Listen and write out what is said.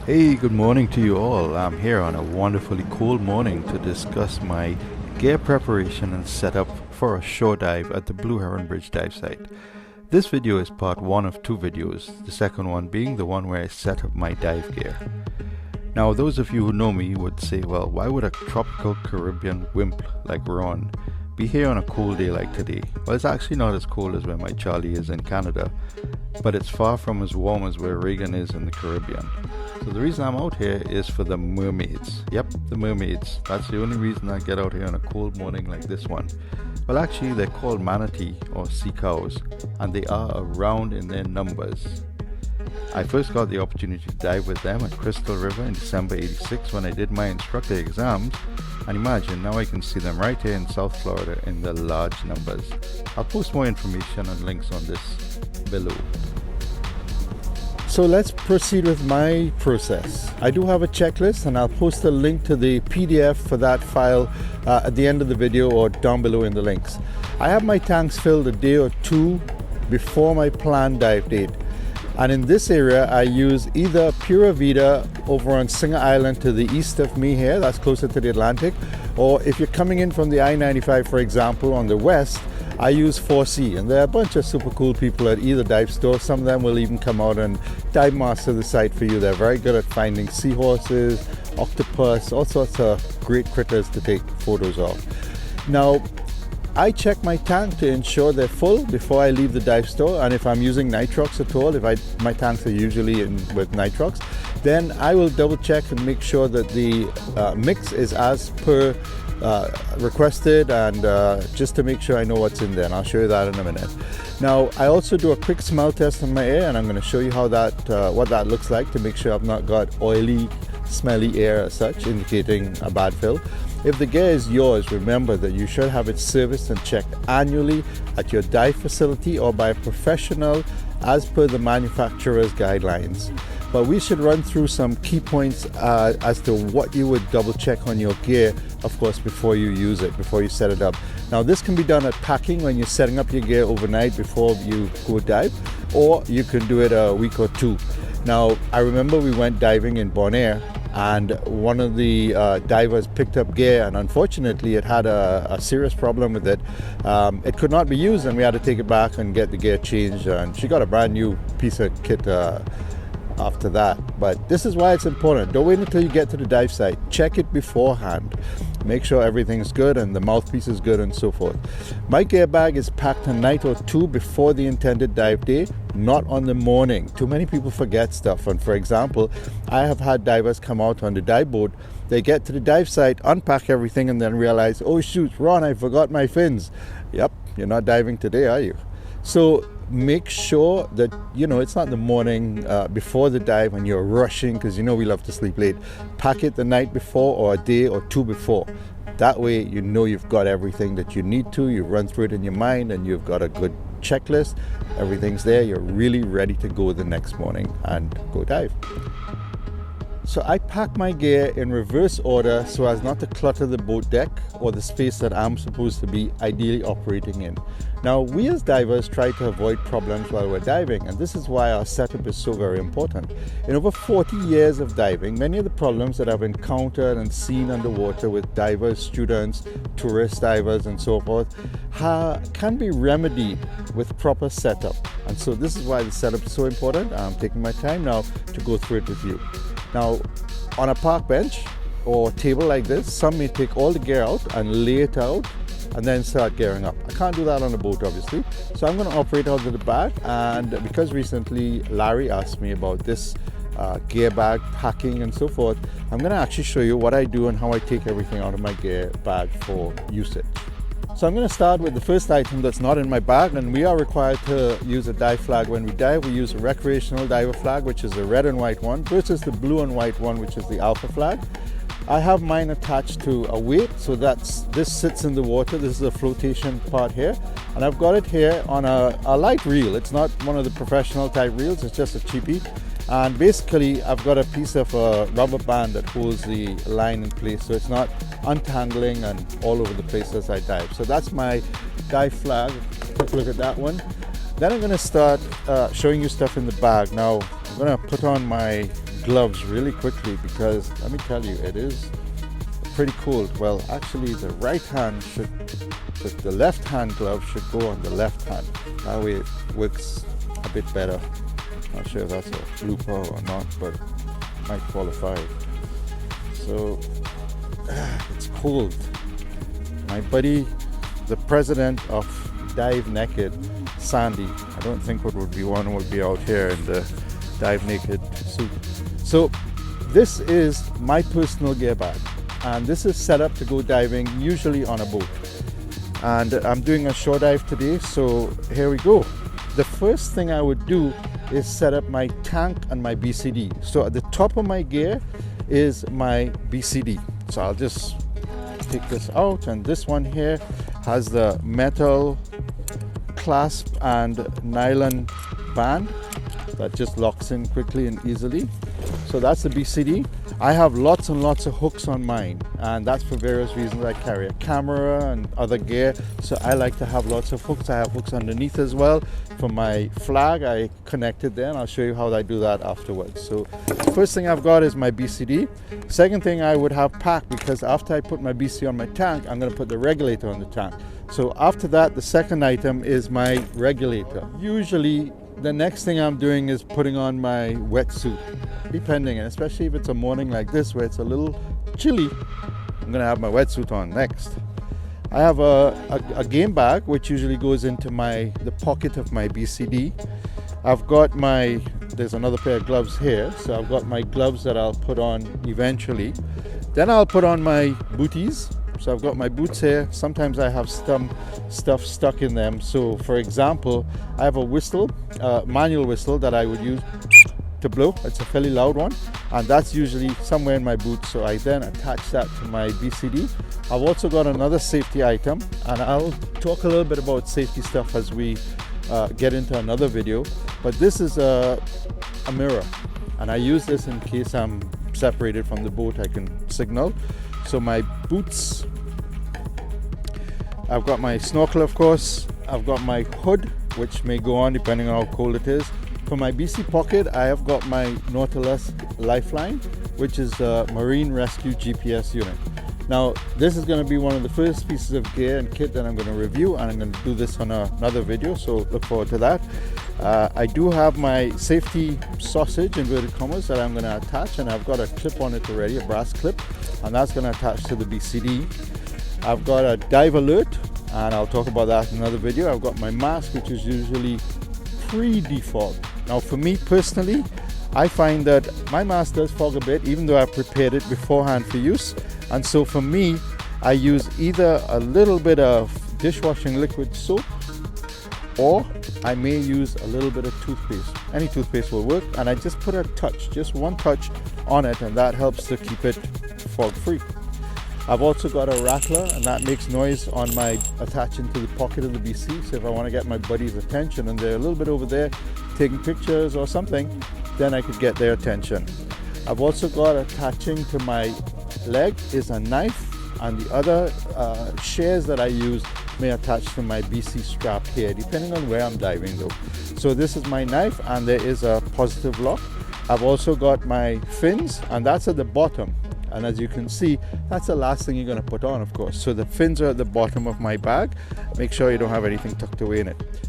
Hey, good morning to you all. I'm here on a wonderfully cool morning to discuss my gear preparation and setup for a shore dive at the Blue Heron Bridge dive site. This video is part one of two videos, the second one being the one where I set up my dive gear. Now, those of you who know me would say, well, why would a tropical Caribbean wimp like Ron be here on a cool day like today? Well, it's actually not as cold as where my Charlie is in Canada, but it's far from as warm as where Reagan is in the Caribbean. So the reason I'm out here is for the mermaids. Yep, the mermaids. That's the only reason I get out here on a cold morning like this one. Well, actually, they're called manatee or sea cows, and they are around in their numbers. I first got the opportunity to dive with them at Crystal River in December '86 when I did my instructor exams, and imagine now I can see them right here in South Florida in the large numbers. I'll post more information and links on this below. So let's proceed with my process. I do have a checklist and I'll post a link to the PDF for that file at the end of the video or down below in the links. I have my tanks filled a day or two before my planned dive date. And in this area, I use either Pura Vida over on Singer Island to the east of me here, that's closer to the Atlantic, or if you're coming in from the I-95, for example, on the west, I use 4C, and there are a bunch of super cool people at either dive store. Some of them will even come out and dive master the site for you. They're very good at finding seahorses, octopus, all sorts of great critters to take photos of. Now, I check my tank to ensure they're full before I leave the dive store, and if I'm using nitrox at all, my tanks are usually with nitrox, then I will double check and make sure that the mix is as per requested, and just to make sure I know what's in there, and I'll show you that in a minute. Now, I also do a quick smell test on my air, and I'm going to show you how what that looks like to make sure I've not got oily, smelly air as such, indicating a bad fill. If the gear is yours, remember that you should have it serviced and checked annually at your dive facility or by a professional as per the manufacturer's guidelines. But we should run through some key points as to what you would double check on your gear, of course, before you use it, before you set it up. Now, this can be done at packing when you're setting up your gear overnight before you go dive, or you can do it a week or two. Now, I remember we went diving in Bonaire, and one of the divers picked up gear, and unfortunately it had a serious problem with it. It could not be used, and we had to take it back and get the gear changed, and she got a brand new piece of kit after that. But this is why it's important. Don't wait until you get to the dive site. Check it beforehand. Make sure everything's good and the mouthpiece is good and so forth. My gear bag is packed a night or two before the intended dive day, not on the morning. Too many people forget stuff. And for example, I have had divers come out on the dive boat. They get to the dive site, unpack everything, and then realize, oh shoot, Ron, I forgot my fins. Yep, you're not diving today, are you? So make sure that, it's not the morning before the dive and you're rushing, because we love to sleep late. Pack it the night before or a day or two before. That way you've got everything that you need to. You run through it in your mind and you've got a good checklist. Everything's there. You're really ready to go the next morning and go dive. So I pack my gear in reverse order so as not to clutter the boat deck or the space that I'm supposed to be ideally operating in. Now, we as divers try to avoid problems while we're diving, and this is why our setup is so very important. In over 40 years of diving, many of the problems that I've encountered and seen underwater with divers, students, tourist divers, and so forth can be remedied with proper setup. And so this is why the setup is so important. I'm taking my time now to go through it with you. Now, on a park bench or table like this, some may take all the gear out and lay it out and then start gearing up. I can't do that on a boat, obviously. So I'm going to operate out of the bag, and because recently Larry asked me about this gear bag packing and so forth, I'm going to actually show you what I do and how I take everything out of my gear bag for usage. So I'm going to start with the first item that's not in my bag, and we are required to use a dive flag when we dive. We use a recreational diver flag, which is the red and white one, versus the blue and white one, which is the alpha flag. I have mine attached to a weight, so this sits in the water. This is the flotation part here, and I've got it here on a light reel. It's not one of the professional type reels, it's just a cheapie. And basically I've got a piece of a rubber band that holds the line in place, so it's not untangling and all over the place as I dive. So that's my dive flag. Take a look at that one. Then I'm going to start showing you stuff in the bag. Now I'm going to put on my gloves really quickly, because let me tell you, it is pretty cold. Well, actually the right hand should, the left hand glove should go on the left hand. That way it works a bit better. Not sure if that's a blooper or not, but it might qualify. So it's cold. My buddy, the president of Dive Naked, Sandy, I don't think would be out here in the Dive Naked suit. So this is my personal gear bag, and this is set up to go diving, usually on a boat. And I'm doing a shore dive today, so here we go. The first thing I would do is set up my tank and my BCD. So at the top of my gear is my BCD. So I'll just take this out, and this one here has the metal clasp and nylon band that just locks in quickly and easily. So that's the BCD. I have lots and lots of hooks on mine, and that's for various reasons. I carry a camera and other gear, so I like to have lots of hooks. I have hooks underneath as well. For my flag, I connected there, and I'll show you how I do that afterwards. So first thing I've got is my BCD. Second thing I would have packed, because after I put my BCD on my tank, I'm going to put the regulator on the tank. So after that, the second item is my regulator. Usually the next thing I'm doing is putting on my wetsuit, depending, and especially if it's a morning like this where it's a little chilly, I'm gonna have my wetsuit on next. I have a game bag which usually goes into the pocket of my BCD. I've got there's another pair of gloves here, so I've got my gloves that I'll put on eventually. Then I'll put on my booties. So I've got my boots here. Sometimes I have some stuff stuck in them. So for example, I have a whistle, manual whistle that I would use to blow. It's a fairly loud one, and that's usually somewhere in my boots. So I then attach that to my BCD. I've also got another safety item, and I'll talk a little bit about safety stuff as we get into another video. But this is a mirror, and I use this in case I'm separated from the boat. I can signal. So my boots, I've got my snorkel, of course, I've got my hood, which may go on depending on how cold it is. For my BC pocket, I have got my Nautilus Lifeline, which is a Marine Rescue GPS unit. Now, this is going to be one of the first pieces of gear and kit that I'm going to review, and I'm going to do this on another video, so look forward to that. I do have my safety sausage, inverted commas, that I'm going to attach, and I've got a clip on it already, a brass clip, and that's going to attach to the BCD. I've got a dive alert, and I'll talk about that in another video. I've got my mask, which is usually pre-default. Now for me personally, I find that my mask does fog a bit, even though I've prepared it beforehand for use. And so for me, I use either a little bit of dishwashing liquid soap, or I may use a little bit of toothpaste. Any toothpaste will work, and I just put a touch, just one touch on it, and that helps to keep it fog free. I've also got a rattler, and that makes noise on my attaching to the pocket of the BC. So if I want to get my buddy's attention and they're a little bit over there taking pictures or something, then I could get their attention. I've also got attaching to my leg is a knife, and the other shears that I use may attach to my BC strap here, depending on where I'm diving though. So this is my knife, and there is a positive lock. I've also got my fins, and that's at the bottom. And as you can see, that's the last thing you're going to put on, of course. So the fins are at the bottom of my bag. Make sure you don't have anything tucked away in it.